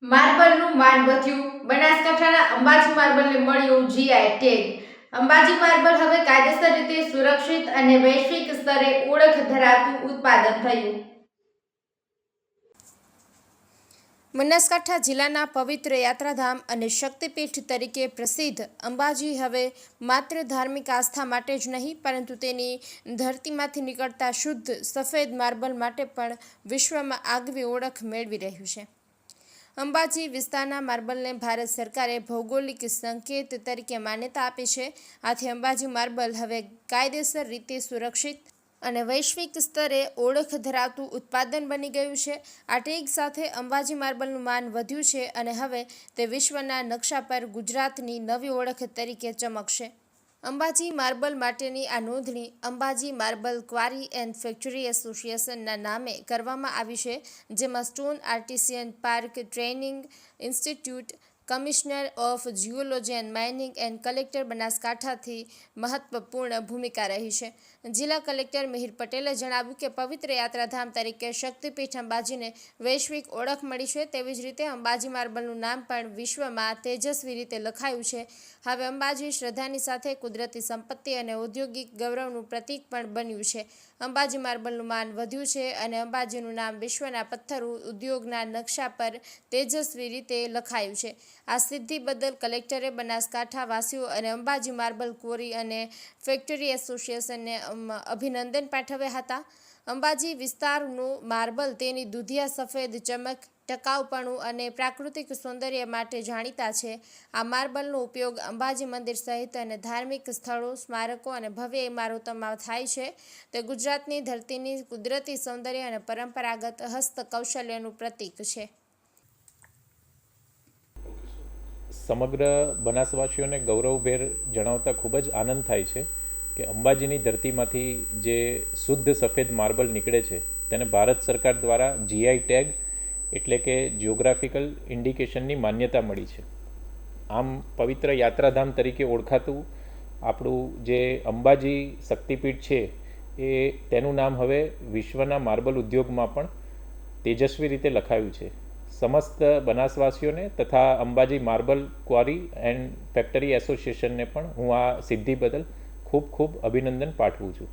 માર્બલનું માન વધ્યું. બનાસકાંઠાના અંબાજી માર્બલને મળ્યું જીઆઈ ટેગ. અંબાજી માર્બલ હવે કાયદેસર રીતે સુરક્ષિત અને વૈશ્વિક સ્તરે ઓળખ ધરાવતું ઉત્પાદન થયું. બનાસકાંઠા જિલ્લાના પવિત્ર યાત્રાધામ અને શક્તિપીઠ તરીકે પ્રસિદ્ધ અંબાજી હવે માત્ર ધાર્મિક આસ્થા માટે જ નહીં, પરંતુ તેની ધરતીમાંથી નીકળતા શુદ્ધ સફેદ માર્બલ માટે પણ વિશ્વમાં આગવી ઓળખ મેળવી રહ્યું છે. અંબાજી વિસ્તારના માર્બલને ભારત સરકારે ભૌગોલિક સંકેત તરીકે માન્યતા આપી છે. આથી અંબાજી માર્બલ હવે કાયદેસર રીતે સુરક્ષિત અને વૈશ્વિક સ્તરે ઓળખ ધરાવતું ઉત્પાદન બની ગયું છે. આ ટેગ સાથે અંબાજી માર્બલનું માન વધ્યું છે અને હવે તે વિશ્વના નકશા પર ગુજરાતની નવી ઓળખ તરીકે ચમકશે. અંબાજી માર્બલ માટેની આ નોંધણી Ambaji marble quarry and factory એસોસિએશનના નામે કરવામાં આવી છે, જેમાં stone artisan park, training institute, commissioner of geology and mining and collector બનાસકાંઠાથી મહત્વપૂર્ણ ભૂમિકા રહી છે. જિલ્લા કલેક્ટર મિહિર પટેલે જણાવ્યું કે પવિત્ર યાત્રાધામ તરીકે શક્તિપીઠ અંબાજીને વૈશ્વિક ઓળખ મળી છે, તેવી જ રીતે અંબાજી માર્બલનું નામ પણ વિશ્વમાં તેજસ્વી રીતે લખાયું છે. હવે અંબાજી શ્રદ્ધાની સાથે કુદરતી સંપત્તિ અને ઔદ્યોગિક ગૌરવનું પ્રતીક પણ બન્યું છે. અંબાજી માર્બલનું માન વધ્યું છે અને અંબાજીનું નામ વિશ્વના પથ્થર ઉદ્યોગના નકશા પર તેજસ્વી રીતે લખાયું છે. આ સિદ્ધિ બદલ કલેક્ટરે બનાસકાંઠા વાસીઓ અને અંબાજી માર્બલ ક્વોરી અને ફેક્ટરી એસોસિએશનને અભિનંદન પાઠવ્યા હતા. અંબાજી વિસ્તારનું માર્બલ તેની દુધિયા સફેદ ચમક, ટકાઉપણું અને પ્રાકૃતિક સૌંદર્ય માટે જાણીતા છે. આ માર્બલનો ઉપયોગ અંબાજી મંદિર સહિત અને ધાર્મિક સ્થળો, સ્મારકો અને ભવ્ય ઇમારતોમાં થાય છે. તે ગુજરાતની ધરતીની કુદરતી સૌંદર્ય અને પરંપરાગત હસ્તકૌશલ્યનું પ્રતીક છે. સમગ્ર બનાસવાસીઓને ગૌરવભેર જણાવતા ખૂબ જ આનંદ થાય છે કે અંબાજીની ધરતીમાંથી જે શુદ્ધ સફેદ માર્બલ નીકળે છે તેને ભારત સરકાર દ્વારા જીઆઈ ટેગ એટલે કે જિયોગ્રાફિકલ ઇન્ડિકેશનની માન્યતા મળી છે. આમ પવિત્ર યાત્રાધામ તરીકે ઓળખાતું આપણું જે અંબાજી શક્તિપીઠ છે એ તેનું નામ હવે વિશ્વના માર્બલ ઉદ્યોગમાં પણ તેજસ્વી રીતે લખાયું છે. સમસ્ત બનાસવાસીઓને તથા Ambaji marble quarry and factory એસોસિએશનને પણ હું આ સિદ્ધિ બદલ ખૂબ ખૂબ અભિનંદન પાઠવું છું.